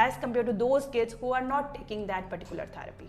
as compared to those kids who are not taking that particular therapy.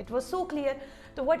It was so clear. So what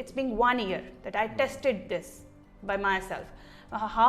it's been 1 year that I tested this by myself. How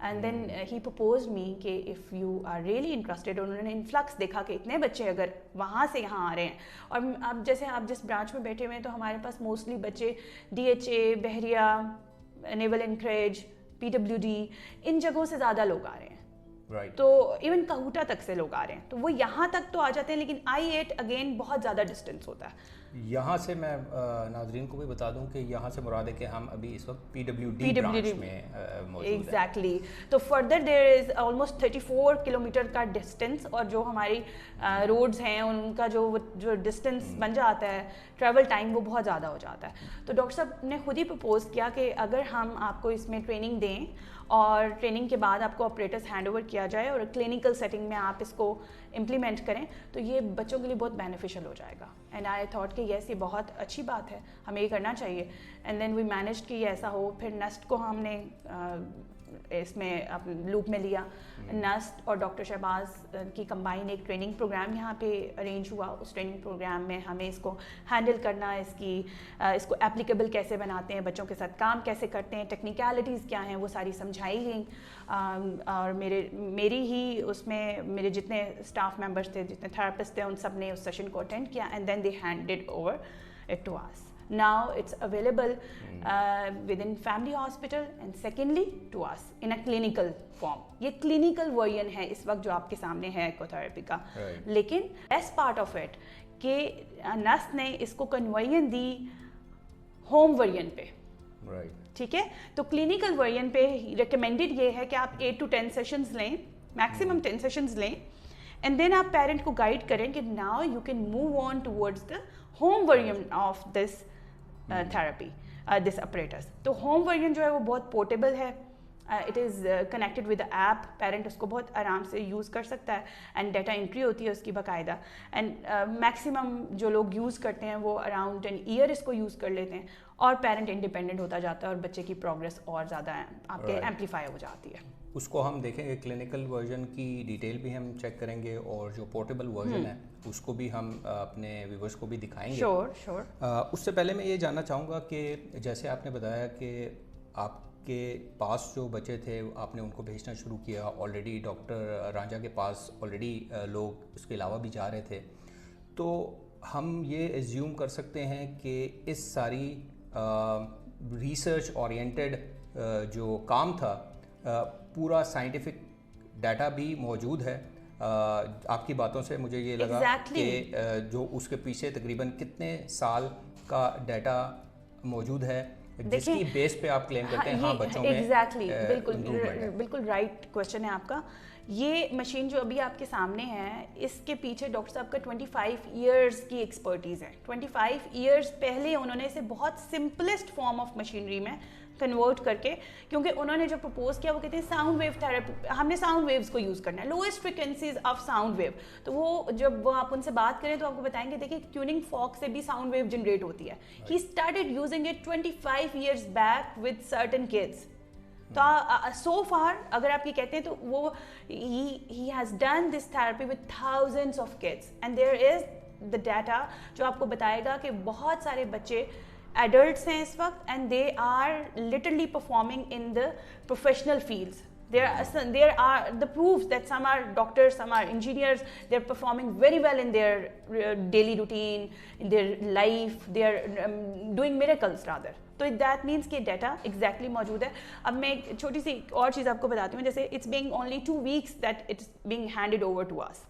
and then he proposed me کہ if you are really interested. انہوں نے influx دیکھا کہ اتنے بچے اگر وہاں سے یہاں آ رہے ہیں, اور اب جیسے آپ جس برانچ میں بیٹھے ہوئے ہیں تو ہمارے پاس موسٹلی بچے DHA, بحریہ, نیول انکریج, PWD ان جگہوں سے زیادہ لوگ آ رہے ہیں. تو ایون کہوٹا تک سے لوگ آ رہے ہیں, تو وہ یہاں تک تو آ جاتے ہیں, لیکن I-8 اگین بہت زیادہ ڈسٹینس ہوتا ہے. یہاں سے میں ناظرین کو بھی بتا دوں کہ یہاں سے مراد ہے کہ ہم ابھی اس وقت PWD برانچ میں موجود ہیں. ایگزیکٹلی. تو further there is almost 34 kilometre کا ڈسٹینس, اور جو ہماری روڈز ہیں ان کا جو ڈسٹینس بن جاتا ہے, ٹریول ٹائم وہ بہت زیادہ ہو جاتا ہے. تو ڈاکٹر صاحب نے خود ہی پرپوز کیا کہ اگر ہم آپ کو اس میں ٹریننگ دیں اور ٹریننگ کے بعد آپ کو آپریٹرس ہینڈ اوور کیا جائے اور کلینکل سیٹنگ میں آپ اس کو امپلیمنٹ کریں تو یہ بچوں کے لیے بہت بینیفیشیل ہو جائے گا. اینڈ آئی تھاٹ کہ یس یہ بہت اچھی بات ہے, ہمیں یہ کرنا چاہیے. اینڈ دین وی مینیجڈ کہ یہ ایسا ہو. پھر نسٹ کو ہم نے اس میں لوپ میں لیا. نسٹ اور ڈاکٹر شہباز کی کمبائن ایک ٹریننگ پروگرام یہاں پہ ارینج ہوا. اس ٹریننگ پروگرام میں ہمیں اس کو ہینڈل کرنا, اس کو اپلیکیبل کیسے بناتے ہیں, بچوں کے ساتھ کام کیسے کرتے ہیں, ٹیکنیکلٹیز کیا ہیں, وہ ساری سمجھائی گئیں. اور میری ہی اس میں میرے جتنے اسٹاف ممبرس تھے, جتنے تھراپسٹ تھے, ان سب نے اس سیشن کو اٹینڈ کیا. And then they handed over it to us. Now it's available within family hospital and secondly to us in a clinical form. یہ clinical version ہے اس وقت جو آپ کے سامنے ہے ایکو تھراپی کا. لیکن best part of it کہ نس نے اس کو کنورژن دی ہوم ورژن پہ. ٹھیک ہے, تو کلینکل ورژن پہ ریکمینڈیڈ یہ ہے کہ آپ 8 to 10 سیشنز لیں, میکسیمم 10 سیشنز لیں, اینڈ دین آپ پیرنٹ کو گائڈ کریں کہ now you can move on towards the home version of this therapy, this apparatus. تو ہوم ورژن جو ہے وہ بہت پورٹیبل ہے. It is connected with app. Parent اس کو بہت آرام سے یوز کر سکتا ہے, اینڈ ڈیٹا انٹری ہوتی ہے اس کی باقاعدہ. اینڈ میکسیمم جو لوگ یوز کرتے ہیں وہ اراؤنڈ این ایئر اس کو یوز کر لیتے ہیں, اور پیرنٹ انڈیپینڈنٹ ہوتا جاتا ہے, اور بچے کی پروگرس اور زیادہ آپ کے ایمپلیفائی ہو جاتی ہے. اس کو ہم دیکھیں گے, کلینکل ورژن کی ڈیٹیل بھی ہم چیک کریں گے, اور جو پورٹیبل ورژن ہے اس کو بھی ہم اپنے ویورز کو بھی دکھائیں گے. شور. اس سے پہلے میں یہ جاننا چاہوں گا کہ جیسے آپ نے بتایا کہ آپ کے پاس جو بچے تھے آپ نے ان کو بھیجنا شروع کیا, آلریڈی ڈاکٹر رانجھا کے پاس آلریڈی لوگ اس کے علاوہ بھی جا رہے تھے, تو ہم یہ ایزیوم کر سکتے ہیں کہ اس ساری ریسرچ اورینٹیڈ جو کام تھا پورا سائنٹیفک ڈیٹا بھی موجود ہے. آپ کی باتوں سے مجھے یہ لگا کہ جو اس کے پیچھے تقریباً کتنے سال کا ڈیٹا موجود ہے جس کی بیس پہ آپ کلیم کرتے ہیں ہاں بچوں میں. ایگزیکٹلی, بالکل رائٹ کویشچن ہے آپ کا. یہ مشین جو ابھی آپ کے سامنے ہے اس کے پیچھے ڈاکٹر صاحب کا 25 ایئرس کی ایکسپرٹیز ہے. 25 ایئرس پہلے انہوں نے اسے بہت سمپلسٹ فارم آف مشینری میں کنورٹ کر کے, کیونکہ انہوں نے جو پرپوز کیا وہ کہتے ہیں ساؤنڈ ویو تھراپی, ہم نے ساؤنڈ ویوز کو یوز کرنا ہے, lowest frequencies of sound wave. تو وہ جب وہ آپ ان سے بات کریں تو آپ کو بتائیں گے دیکھیں ٹیوننگ فارک سے بھی ساؤنڈ ویو جنریٹ ہوتی ہے. He started using it 25 years back with certain kids. تو سو فار اگر آپ یہ کہتے ہیں تو وہ he has done this therapy with thousands of kids, and there is the data جو آپ کو بتائے گا کہ بہت سارے بچے ایڈلٹس ہیں اس وقت, and they are literally performing in the professional fields. There are the proofs that some are doctors, some are engineers, they're performing very well in their daily routine, in their life, they're doing miracles rather. So that means کہ data exactly موجود ہے. اب میں ایک چھوٹی سی اور چیز آپ کو بتاتی ہوں, جیسے it's being only 2 weeks that it's being handed over to us.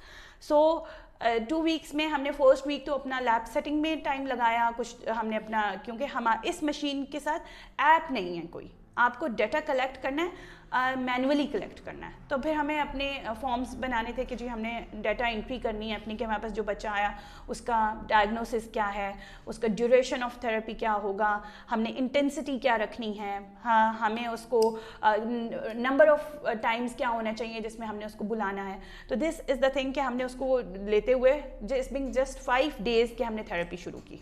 So 2 weeks میں ہم نے فرسٹ ویک تو اپنا لیب سیٹنگ میں ٹائم لگایا, کچھ ہم نے اپنا, کیونکہ ہم اس مشین کے ساتھ ایپ نہیں ہے کوئی, آپ کو ڈیٹا کلیکٹ کرنا ہے, مینولی کلیکٹ کرنا ہے. تو پھر ہمیں اپنے فارمز بنانے تھے کہ جی ہم نے ڈیٹا انٹری کرنی ہے اپنی, کہ ہمارے پاس جو بچہ آیا اس کا ڈائگنوسس کیا ہے, اس کا ڈیوریشن آف تھراپی کیا ہوگا, ہم نے انٹینسٹی کیا رکھنی ہے, ہاں ہمیں اس کو نمبر آف ٹائمز کیا ہونا چاہیے جس میں ہم نے اس کو بلانا ہے. تو دس از دا تھنگ کہ ہم نے اس کو لیتے ہوئے اٹس بینگ جسٹ 5 days کہ ہم نے تھراپی شروع کی.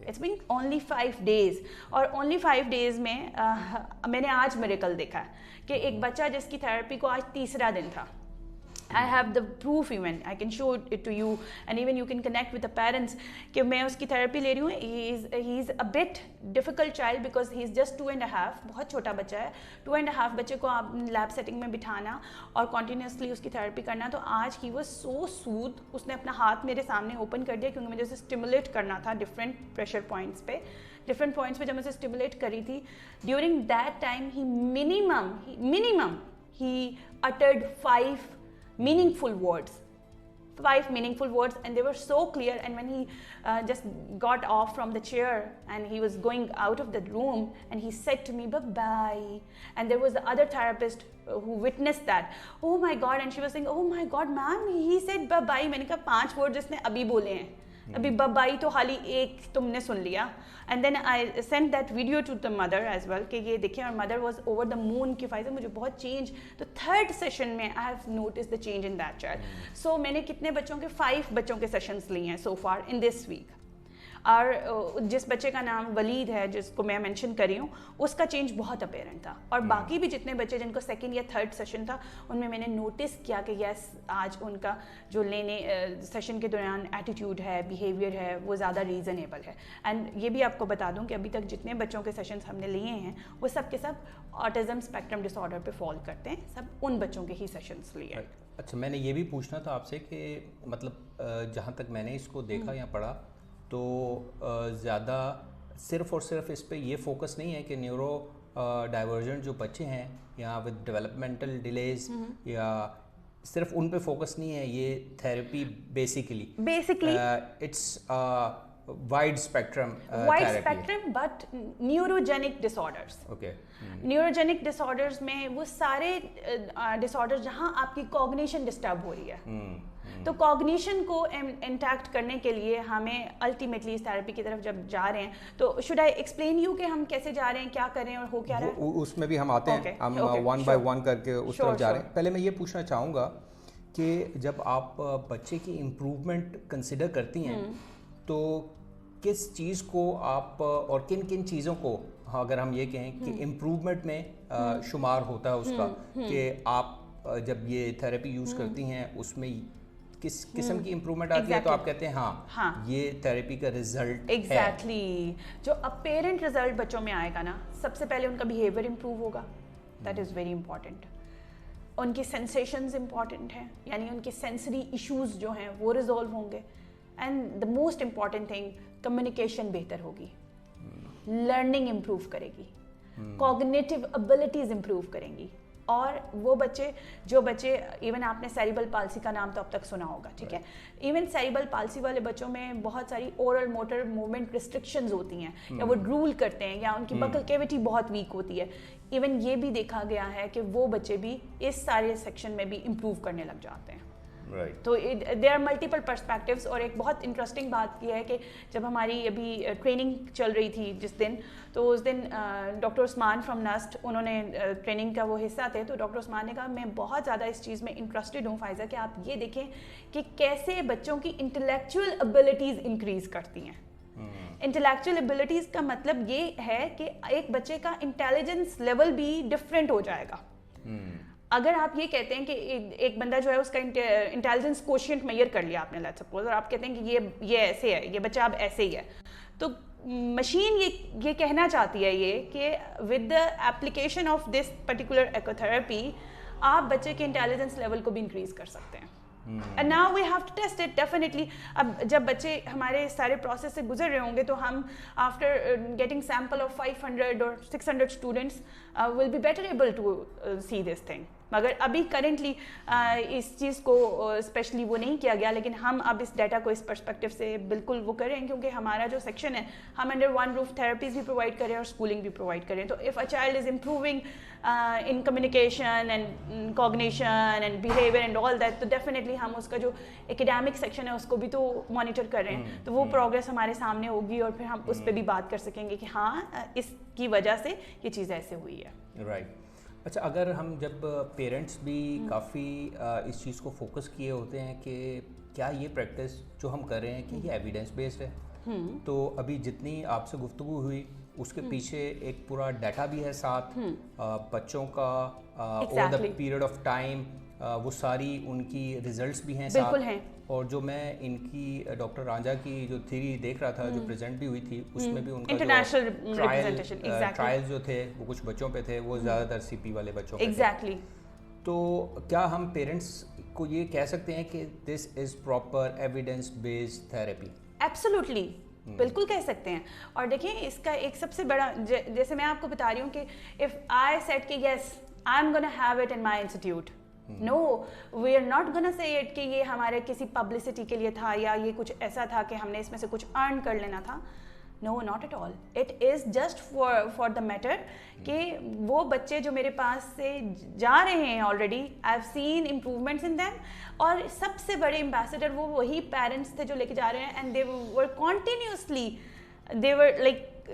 It's been only 5 days, اور only 5 days میں نے آج میریکل دیکھا ہے کہ ایک بچہ جس کی تھراپی کو آج 3را دن تھا, I have the proof even, I can show it to you and even you can connect with the parents کہ میں اس کی therapy لے رہی ہوں. he is a bit difficult child because he is just 2.5, بہت چھوٹا بچہ ہے. 2.5 بچے کو آپ لیب سیٹنگ میں بٹھانا اور کنٹینیوسلی اس کی تھراپی کرنا. تو آج he was so soothed, اس نے اپنا ہاتھ میرے سامنے اوپن کر دیا کیونکہ مجھے اسے اسٹیمولیٹ کرنا تھا ڈفرینٹ پریشر پوائنٹس پہ. ڈفرینٹ پوائنٹس پہ جب میں اسے اسٹیمولیٹ کری تھی during that time he minimum he uttered 5 meaningful words, and they were so clear. And when he just got off from the chair and he was going out of the room and he said to me bye bye, and there was the other therapist who witnessed that. Oh my god, and she was saying, oh my god ma'am, he said bye bye. میں نے کہا 5 words جس نے ابھی بولے ہیں, ابھی ببائی تو خالی ایک تم نے سن لیا. And then I send that video to the mother as well کہ یہ دیکھیں, اور mother was over the moon کہ فائزہ مجھے بہت چینج. تو 3rd سیشن میں I have notice the change in that child. So میں نے کتنے بچوں کے 5 بچوں کے سیشنس لیے ہیں سو فار ان دس ویک. اور جس بچے کا نام ولید ہے جس کو میں مینشن کری ہوں, اس کا چینج بہت اپیرنٹ تھا. اور باقی بھی جتنے بچے جن کو 2nd یا 3rd سیشن تھا ان میں نے نوٹس کیا کہ یس آج ان کا جو لینے سیشن کے دوران ایٹیٹیوڈ ہے, بیہیویئر ہے, وہ زیادہ ریزنیبل ہے. اینڈ یہ بھی آپ کو بتا دوں کہ ابھی تک جتنے بچوں کے سیشنس ہم نے لیے ہیں وہ سب کے سب آٹزم اسپیکٹرم ڈس آرڈر پہ فال کرتے ہیں, سب ان بچوں کے ہی سیشنس لیے. اچھا, میں نے یہ بھی پوچھنا تھا آپ سے کہ مطلب جہاں تک میں نے اس کو دیکھا یا پڑھا تو زیادہ صرف اور صرف اس پہ یہ فوکس نہیں ہے کہ نیورو ڈائیورجنٹ جو بچے ہیں یا ود ڈیولپمنٹل ڈیلیز یا صرف ان پہ فوکس نہیں ہے. یہ therapy basically it's wide spectrum but neurogenic disorders. Okay. neurogenic disorders میں وہ سارے disorders جہاں آپ کی cognition disturb ہو رہی ہے. تو cognition کو intact کرنے کے لیے ہمیں ultimately اس therapy کی طرف جب جا رہے ہیں تو should I explain you کہ ہم کیسے جا رہے ہیں, کیا کر رہے ہیں اور ہو کیا رہا ہے؟ اس میں بھی ہم آتے ہیں, ہم one by one کر کے اس طرف جا رہے ہیں. پہلے میں یہ پوچھنا چاہوں گا کہ جب آپ بچے کی امپروومنٹ کنسیڈر کرتی ہیں تو کس چیز کو آپ اور کن کن چیزوں کو, اگر ہم یہ کہیں کہ امپروومنٹ میں شمار ہوتا ہے اس کا, کہ آپ جب یہ تھیراپی یوز کرتی ہیں اس میں کس قسم کی امپروومنٹ آتی ہے تو آپ کہتے ہیں ہاں یہ تھیراپی کا رزلٹ ہے؟ ایگزیکٹلی, جو اپیرنٹ رزلٹ بچوں میں آئے گا نا, سب سے پہلے ان کا بیہیویئر امپروو ہوگا. That is very important. ان کی سینسیشنز امپورٹنٹ ہیں, یعنی ان کے سینسری ایشوز جو ہیں وہ ریزالو ہوں گے. And the most important thing, communication بہتر ہوگی, لرننگ امپروو کرے گی, کوگنیٹیو ابیلٹیز امپروو کریں گی. اور وہ بچے جو بچے, ایون آپ نے سیریبل پالسی کا نام تو اب تک سنا ہوگا, ٹھیک ہے, ایون سیریبل پالسی والے بچوں میں بہت ساری اورل موٹر موومنٹ ریسٹرکشنز ہوتی ہیں, یا وہ ڈرول کرتے ہیں, یا ان کی بکل کیوٹی بہت ویک ہوتی ہے. ایون یہ بھی دیکھا گیا ہے کہ وہ بچے بھی اس سارے سیکشن میں بھی امپروو کرنے لگ جاتے ہیں. تو دیر آر ملٹیپل پرسپیکٹیوز. اور ایک بہت انٹرسٹنگ بات یہ ہے کہ جب ہماری ابھی ٹریننگ چل رہی تھی جس دن, تو اس دن ڈاکٹر عثمان فرام نسٹ, انہوں نے ٹریننگ کا وہ حصہ تھے, تو ڈاکٹر عثمان نے کہا میں بہت زیادہ اس چیز میں انٹرسٹڈ ہوں فائزہ کہ آپ یہ دیکھیں کہ کیسے بچوں کی انٹلیکچوئل ابیلٹیز انکریز کرتی ہیں. انٹلیکچوئل ابیلٹیز کا مطلب یہ ہے کہ ایک بچے کا انٹیلیجنس لیول بھی ڈفرینٹ ہو جائے گا. اگر آپ یہ کہتے ہیں کہ ایک بندہ جو ہے اس کا انٹیلیجنس کوشینٹ میئر کر لیا آپ نے, لیٹس سپوز, اور آپ کہتے ہیں کہ یہ ایسے ہے, یہ بچہ اب ایسے ہی ہے, تو مشین یہ کہنا چاہتی ہے یہ کہ with the application of this particular echotherapy آپ بچے کے انٹیلیجنس لیول کو بھی انکریز کر سکتے ہیں. And now we have to test it definitely. اب جب بچے ہمارے سارے پروسیس سے گزر رہے ہوں گے تو ہم after getting sample of 500 or 600 students will be better able to see this thing. مگر ابھی کرنٹلی اس چیز کو اسپیشلی وہ نہیں کیا گیا, لیکن ہم اب اس ڈیٹا کو اس پرسپیکٹیو سے بالکل وہ کریں, کیونکہ ہمارا جو سیکشن ہے ہم انڈر ون روف تھراپیز بھی پرووائڈ کریں اور اسکولنگ بھی پرووائڈ کریں. تو if a child is improving in communication and cognition and behaviour and all that, تو ڈیفینیٹلی ہم اس کا جو اکیڈیمک سیکشن ہے اس کو بھی تو مانیٹر کر رہے ہیں, تو وہ پروگرس ہمارے سامنے ہوگی اور پھر ہم اس پہ بھی بات کر سکیں گے کہ ہاں اس کی وجہ سے یہ چیز ایسے ہوئی ہے. رائٹ. اچھا, اگر ہم جب پیرنٹس بھی کافی اس چیز کو فوکس کیے ہوتے ہیں کہ کیا یہ پریکٹس جو ہم کر رہے ہیں کہ یہ ایویڈنس بیسڈ ہے, تو ابھی جتنی آپ سے گفتگو ہوئی اس کے پیچھے ایک پورا ڈیٹا بھی ہے ساتھ, بچوں کا over the period of time وہ ساری ان کی ریزلٹس بھی ہیں بالکل ہیں. اور جو میں ان کی ڈاکٹر رانجھا کی جو تھیوری دیکھ رہا تھا جو پریزنٹ بھی ہوئی تھی اس میں بھی ان کا انٹرنیشنل ٹرائل جو تھے وہ کچھ بچوں پہ تھے, وہ زیادہ تر سی پی والے بچوں پہ. ایگزیکٹلی. تو کیا ہم پیرنٹس کو یہ کہہ سکتے ہیں کہ this is proper evidence based therapy? Absolutely, بالکل کہہ سکتے ہیں. اور دیکھیں اس کا ایک سب سے بڑا, جیسے میں آپ کو بتا رہی ہوں کہ اف آئی سیڈ کہ yes I am gonna have it in my institute, no we are not gonna say it کہ یہ ہمارے کسی پبلسٹی کے لیے تھا یا یہ کچھ ایسا تھا کہ ہم نے اس میں سے کچھ ارن کر لینا تھا. No not at all, it is just for the matter کہ وہ بچے جو میرے پاس سے جا رہے ہیں already, I have seen improvements in them. اور سب سے بڑے امبیسڈر وہ وہی پیرنٹس تھے جو لے کے جا رہے ہیں, and they were continuously they were like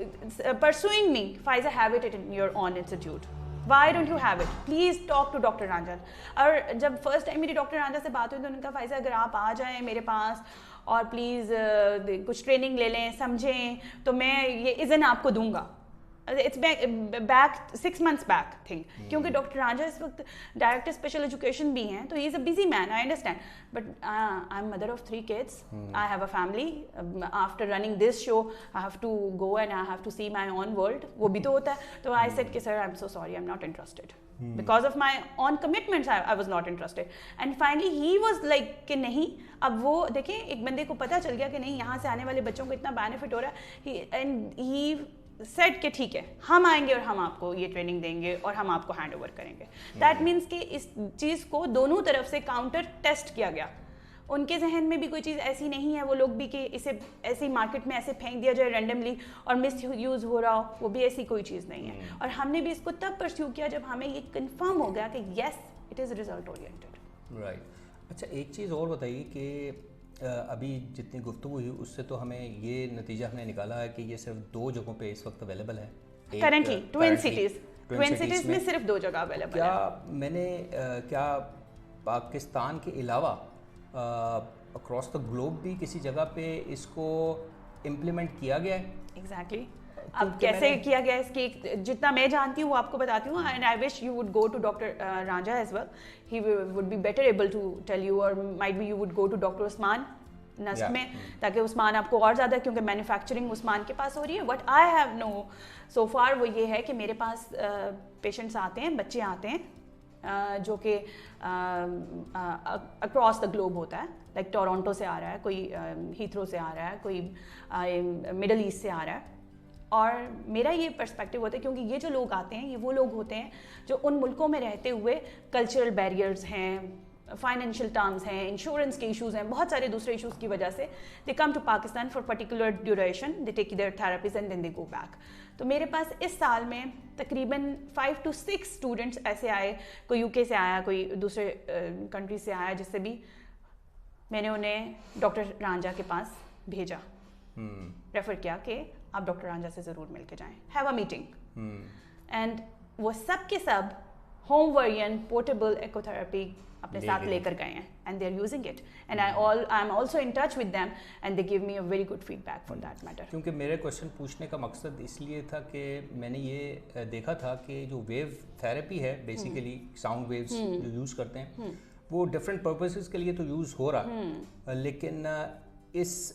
pursuing me, Faiza have it in your own institute, why don't you have it, please talk to doctor Ranjha. اور جب فرسٹ ٹائم میری ڈاکٹر رانجھا سے بات ہوئی تو انہوں نے کہا فائزہ اگر آپ آ جائیں میرے پاس اور پلیز کچھ ٹریننگ لے لیں, سمجھیں, تو میں یہ اذن آپ کو دوں گا. It's back 6 months back think, کیونکہ ڈاکٹر رانجھا اس وقت ڈائریکٹر اسپیشل ایجوکیشن بھی ہیں, تو he is a busy man, I understand, but I am mother of 3 kids, I have a family, after running this show I have to go and I have to see my own world, وہ بھی تو ہوتا ہے. تو I said کہ sir I am so sorry, I am not interested because of my own commitments, I was not interested. And finally he was like کہ نہیں, اب وہ دیکھیں ایک بندے کو پتہ چل گیا کہ نہیں یہاں سے آنے والے بچوں کو اتنا بینیفٹ ہو رہا ہے, and he said کہ ٹھیک ہے ہم آئیں گے اور ہم آپ کو یہ ٹریننگ دیں گے اور ہم آپ کو ہینڈ اوور کریں گے. دیٹ مینس کہ اس چیز کو دونوں طرف سے کاؤنٹر ٹیسٹ کیا گیا. ان کے ذہن میں بھی کوئی چیز ایسی نہیں ہے, وہ لوگ بھی کہ اسے ایسی مارکیٹ میں ایسے پھینک دیا جائے رینڈملی اور مس یوز ہو رہا ہو, وہ بھی ایسی کوئی چیز نہیں ہے. اور ہم نے بھی اس کو تب پرسیو کیا جب ہمیں یہ کنفرم ہو گیا کہ yes it is result oriented. Right. اچھا ایک چیز اور بتائیے کہ ابھی جتنی گفتگو ہوئی اس سے تو ہمیں یہ نتیجہ ہم نے نکالا ہے کہ یہ صرف 2 جگہوں پہ اس وقت اویلیبل ہے کرنٹلی, ٹوئن سٹیز میں صرف 2 جگہ اویلیبل ہے. کیا میں نے کیا پاکستان کے علاوہ اکراس دا گلوب بھی کسی جگہ پہ اس کو امپلیمنٹ کیا گیا ہے؟ ایگزیکٹلی. اب کیسے کیا گیا اس کی جتنا میں جانتی ہوں وہ آپ کو بتاتی ہوں, and I wish you would go to doctor Ranjha as well, he would be better able to tell you, اور might be you would go to doctor Usman NUST میں, تاکہ عثمان آپ کو اور زیادہ, کیونکہ مینوفیکچرنگ عثمان کے پاس ہو رہی ہے. What I have no so for وہ یہ ہے کہ میرے پاس پیشنٹس آتے ہیں, بچے آتے ہیں جو کہ اکراس دا گلوب ہوتا ہے, لائک ٹورانٹو سے آ رہا ہے کوئی, ہیتھرو سے آ رہا ہے کوئی, مڈل ایسٹ سے آ رہا ہے. اور میرا یہ پرسپیکٹیو ہوتا ہے کیونکہ یہ جو لوگ آتے ہیں یہ وہ لوگ ہوتے ہیں جو ان ملکوں میں رہتے ہوئے کلچرل بیریئرز ہیں, فائنینشیل ٹرمز ہیں, انشورنس کے ایشوز ہیں, بہت سارے دوسرے ایشوز کی وجہ سے they come to Pakistan for particular duration, they take their therapies and then they go back. تو میرے پاس اس سال میں تقریباً 5 to 6 اسٹوڈنٹس ایسے آئے, کوئی UK سے آیا, کوئی دوسرے کنٹری سے آیا, جس سے بھی میں نے انہیں ڈاکٹر رانجھا کے پاس بھیجا, ریفر کیا کہ آپ ڈاکٹر رانجھا سے ضرور مل کے جائیں, ہیو اے میٹنگ. اینڈ وہ سب کے سب home variant portable echo therapy اپنے ساتھ لے کر گئے ہیں, and they are using it, and I am also in touch with them, and they gave me a very good feedback for that matter. کیونکہ میرے کوشچن پوچھنے کا مقصد اس لیے تھا کہ میں نے یہ دیکھا تھا کہ جو ویو تھراپی ہے بیسیکلی ساؤنڈ ویوز جو یوز کرتے ہیں وہ ڈفرینٹ پرپسز کے لیے تو یوز ہو رہا ہے, لیکن اس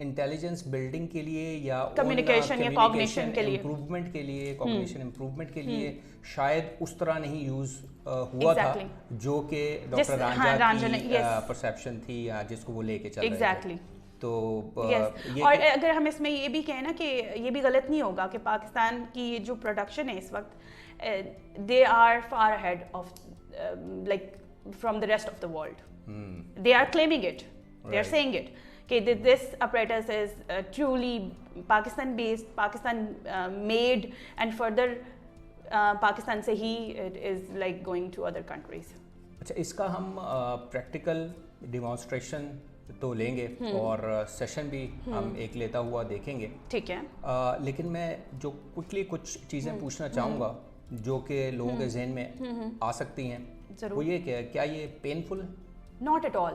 انٹیلیجنس بلڈنگ کے لیے یا کمیونیکیشن یا کوگنیشن کے لیے امپروومنٹ کے لیے, کوگنیشن امپروومنٹ کے لیے شاید اس طرح نہیں یوز ہوا تھا جو کہ ڈاکٹر رانجھا کی پرسیپشن تھی یا جس کو وہ لے کے چل رہے تھے. تو اور اگر ہم اس میں یہ بھی کہیں نا کہ یہ بھی غلط نہیں ہوگا کہ پاکستان کی جو پروڈکشن ہے اس وقت they are far ahead of like from the rest of the world, they are claiming it, they are saying it کہ this apparatus is truly Pakistan based, Pakistan made, and further Pakistan سے ہی it is like going to other countries. اچھا اس کا ہم practical demonstration تو لیں گے اور session بھی ہم ایک لیتا ہوا دیکھیں گے, ٹھیک ہے, لیکن میں جو کوئکلی کچھ چیزیں پوچھنا چاہوں گا جو کہ لوگوں کے ذہن میں آ سکتی ہیں, وہ یہ کہ کیا یہ پینفل ہے؟ Not at all,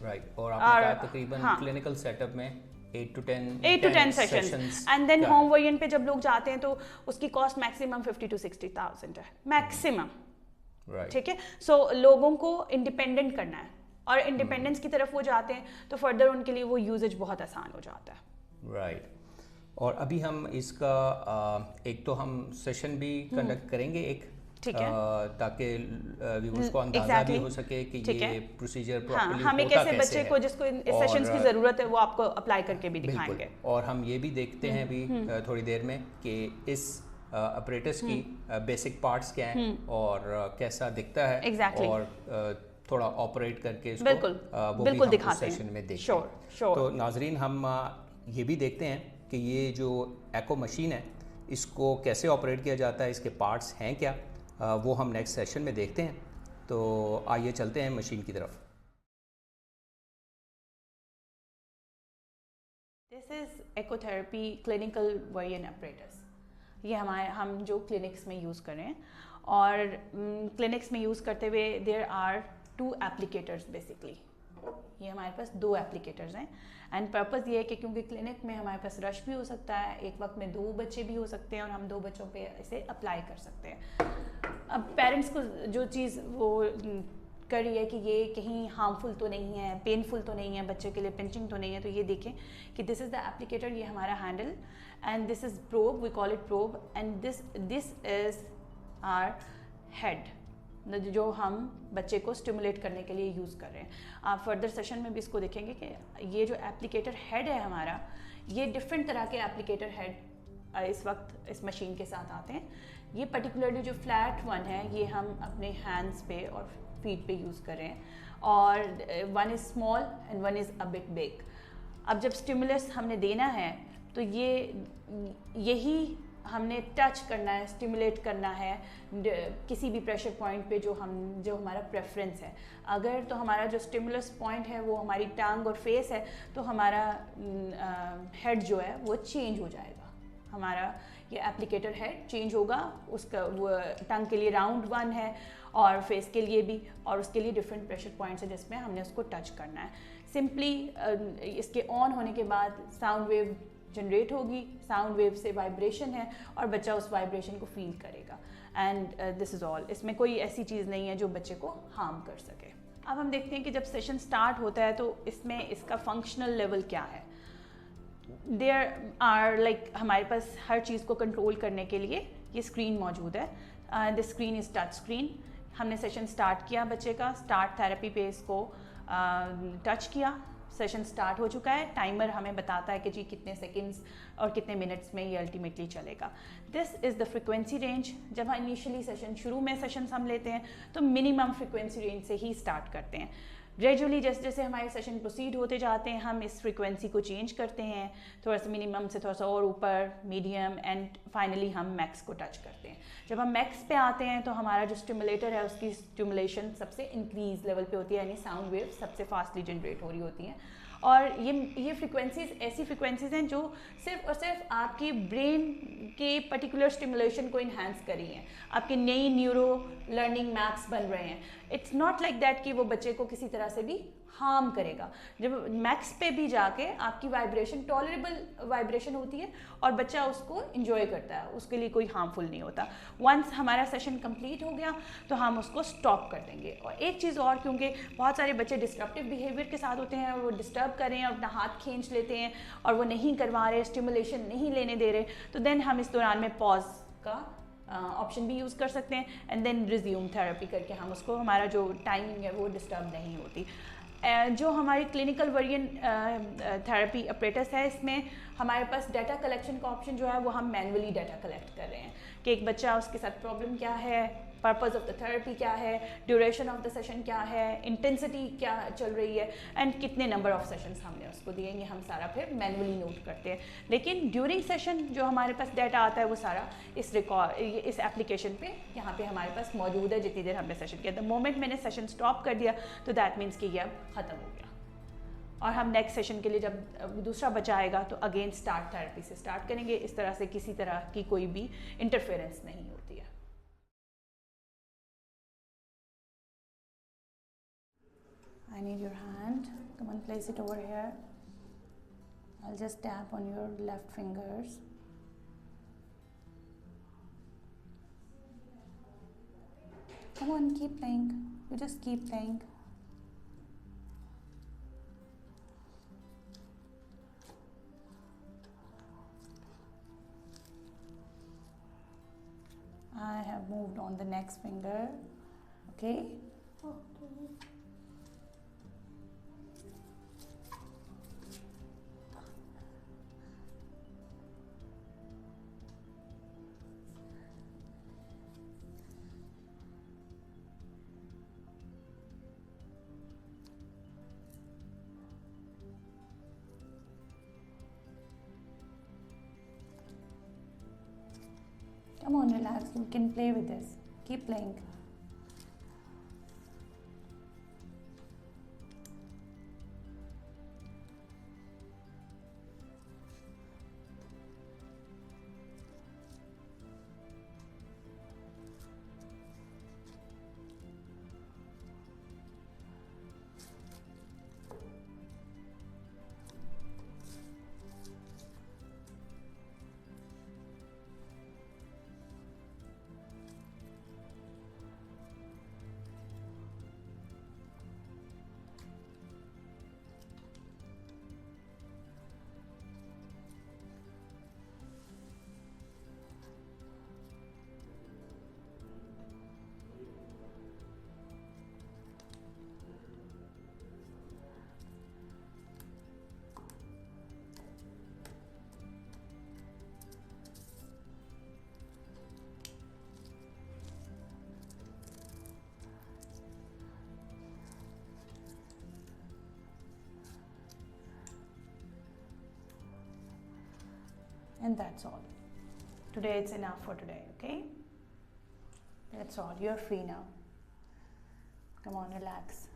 right. اور آپ نے کہا تقریباً کلینکل سیٹ اپ میں 8 to 10 sessions. And then home variant پہ جب لوگ جاتے ہیں تو اس کی کاسٹ میکسیمم 50 to 60,000 ہے میکسیمم. ٹھیک ہے. سو لوگوں کو انڈیپینڈنٹ کرنا ہے اور انڈیپینڈنس کی طرف وہ جاتے ہیں تو فردر ان کے لیے وہ یوزیج بہت آسان ہو جاتا ہے. رائٹ. اور ابھی ہم اس کا ایک تو ہم سیشن بھی کنڈکٹ کریں گے ایک, تاکہ ویورز کو اندازہ بھی ہو سکے کہ یہ پروسیجر پراپرلی ہم ایک ایسے بچے کو جس کو سیشنز کی ضرورت ہے وہ آپ کو اپلائی کر کے بھی دکھائیں گے. اور ہم یہ بھی دیکھتے ہیں بھی تھوڑی دیر میں کہ اس اپریٹس کی بیسک پارٹس کیا ہیں اور کیسا دکھتا ہے, اور تھوڑا آپریٹ کر کے اس کو وہ بھی ہم سیشن میں دیکھیں. تو ناظرین ہم یہ بھی دیکھتے ہیں کہ یہ جو ایکو مشین ہے اس کو کیسے آپریٹ کیا جاتا ہے, اس کے پارٹس ہیں کیا, وہ ہم نیکسٹ سیشن میں دیکھتے ہیں. تو آئیے چلتے ہیں مشین کی طرف. This is echo therapy clinical variant apparatus. یہ ہم جو کلینکس میں یوز کر رہے ہیں, اور کلینکس میں یوز کرتے ہوئے دیر آر 2 ایپلیکیٹرز بیسکلی. یہ ہمارے پاس 2 ایپلیکیٹرز ہیں. اینڈ پرپز یہ ہے کہ کیونکہ کلینک میں ہمارے پاس رش بھی ہو سکتا ہے, ایک وقت میں 2 بچے بھی ہو سکتے ہیں اور ہم 2 بچوں پہ اسے اپلائی کر سکتے ہیں. اب پیرنٹس کو جو چیز وہ کر رہی ہے کہ یہ کہیں ہارمفل تو نہیں ہے, پینفل تو نہیں ہے, بچے کے لیے پنچنگ تو نہیں ہے, تو یہ دیکھیں کہ دس از دا ایپلیکیٹر, یہ ہمارا handle, and this is probe, we call it probe, and this is our head جو ہم بچے کو اسٹیمولیٹ کرنے کے لیے یوز کر رہے ہیں. آپ فردر سیشن میں بھی اس کو دیکھیں گے کہ یہ جو ایپلیکیٹر ہیڈ ہے ہمارا, یہ ڈفرینٹ طرح کے ایپلیکیٹر ہیڈ اس وقت اس مشین کے ساتھ آتے ہیں. یہ پرٹیکولرلی جو فلیٹ ون ہے یہ ہم اپنے ہینڈس پہ اور فیٹ پہ یوز کر رہے ہیں, اور one is small and one is a but big. اب جب اسٹیمولس ہم نے دینا ہے تو یہی ہم نے ٹچ کرنا ہے, اسٹیمولیٹ کرنا ہے کسی بھی پریشر پوائنٹ پہ جو ہمارا پریفرنس ہے. اگر تو ہمارا جو اسٹیمولس پوائنٹ ہے وہ ہماری ٹانگ اور فیس ہے تو ہمارا ہیڈ جو ہے وہ چینج ہو جائے گا. ہمارا یہ ایپلیکیٹر ہیڈ چینج ہوگا, اس کا وہ ٹنگ کے لیے راؤنڈ 1 ہے اور فیس کے لیے بھی, اور اس کے لیے ڈفرینٹ پریشر پوائنٹس ہیں جس میں ہم نے اس کو ٹچ کرنا ہے. سمپلی اس کے آن ہونے کے بعد ساؤنڈ ویو جنریٹ ہوگی, ساؤنڈ ویو سے وائبریشن ہے اور بچہ اس وائبریشن کو فیل کرے گا. اینڈ دس از آل. اس میں کوئی ایسی چیز نہیں ہے جو بچے کو ہارم کر سکے. اب ہم دیکھتے ہیں کہ جب سیشن سٹارٹ ہوتا ہے تو اس میں اس کا فنکشنل لیول کیا ہے. دیر آر لائک ہمارے پاس ہر چیز کو کنٹرول کرنے کے لیے یہ اسکرین موجود ہے. This screen is touch screen. ہم نے سیشن سٹارٹ کیا بچے کا, اسٹارٹ تھراپی پہ اس کو ٹچ کیا, سیشن سٹارٹ ہو چکا ہے. ٹائمر ہمیں بتاتا ہے کہ جی کتنے سیکنڈز اور کتنے منٹس میں یہ الٹیمیٹلی چلے گا. دس از دا فریکوینسی رینج. جب ہم انیشلی سیشن شروع میں سیشنس ہم لیتے ہیں تو منیمم فریکوینسی رینج سے ہی اسٹارٹ کرتے ہیں. گریجولی جیسے جیسے ہمارے سیشن پروسیڈ ہوتے جاتے ہیں ہم اس فریکوینسی کو چینج کرتے ہیں, تھوڑا سا منیمم سے تھوڑا سا اور اوپر, میڈیم, اینڈ فائنلی ہم میکس کو ٹچ کرتے ہیں. جب ہم میکس پہ آتے ہیں تو ہمارا جو اسٹیمولیٹر ہے اس کی اسٹیمولیشن سب سے انکریز لیول پہ ہوتی ہے, یعنی ساؤنڈ ویو سب سے فاسٹلی جنریٹ ہو رہی ہوتی ہیں. اور یہ فریکوینسیز ایسی فریکوینسیز ہیں جو صرف اور صرف آپ کی برین کے پرٹیکولر اسٹیمولیشن کو انہینس کر رہی ہیں, آپ کے نئی نیورو لرننگ میپس بن رہے ہیں. اٹس ناٹ لائک دیٹ کہ وہ بچے کو کسی طرح سے بھی ہارم کرے گا. جب میکس پہ بھی جا کے آپ کی وائبریشن ٹالریبل وائبریشن ہوتی ہے اور بچہ اس کو انجوائے کرتا ہے, اس کے لیے کوئی ہارمفل نہیں ہوتا. ونس ہمارا سیشن کمپلیٹ ہو گیا تو ہم اس کو اسٹاپ کر دیں گے. اور ایک چیز اور, کیونکہ بہت سارے بچے ڈسٹرپٹیو بیہیویئر کے ساتھ ہوتے ہیں, وہ ڈسٹرب کر رہے ہیں اور اپنا ہاتھ کھینچ لیتے ہیں اور وہ نہیں کروا رہے, اسٹیمولیشن نہیں لینے دے رہے, تو دین ہم اس دوران میں پاز کا آپشن بھی یوز کر سکتے ہیں, اینڈ دین ریزیوم تھراپی کر کے ہم اس کو, ہمارا جو ٹائمنگ ہے وہ ڈسٹرب نہیں ہوتی. جو ہماری کلینکل ویرین تھراپی اپریٹس ہے, اس میں ہمارے پاس ڈیٹا کلیکشن کا آپشن جو ہے وہ ہم مینولی ڈیٹا کلیکٹ کر رہے ہیں کہ ایک بچہ, اس کے ساتھ پرابلم کیا ہے, پرپز آف دا تھراپی کیا ہے, ڈیوریشن آف دا سیشن کیا ہے, انٹینسٹی کیا چل رہی ہے, اینڈ کتنے نمبر آف سیشنس ہم نے اس کو دیے, یہ ہم سارا پھر مینولی نوٹ کرتے ہیں. لیکن ڈیورنگ سیشن جو ہمارے پاس ڈیٹا آتا ہے وہ سارا اس ایپلیکیشن پہ یہاں پہ ہمارے پاس موجود ہے جتنی دیر ہم نے سیشن کیا. دا مومنٹ میں نے سیشن اسٹاپ کر دیا تو دیٹ مینس کہ یہ اب ختم ہو گیا, اور ہم نیکسٹ سیشن کے لیے جب دوسرا بچہ آئے گا تو اگین اسٹارٹ تھراپی سے اسٹارٹ کریں گے. اس طرح سے کسی طرح کی کوئی بھی انٹرفیئرنس نہیں ہوتی ہے. I need your hand. Come on, place it over here. I'll just tap on your left fingers. Come on, keep playing. You just keep playing. I have moved on the next finger. Okay? Okay. Come on, relax. You can play with this. Keep playing. And that's all. Today it's enough for today, okay? That's all. You're free now. Come on, relax.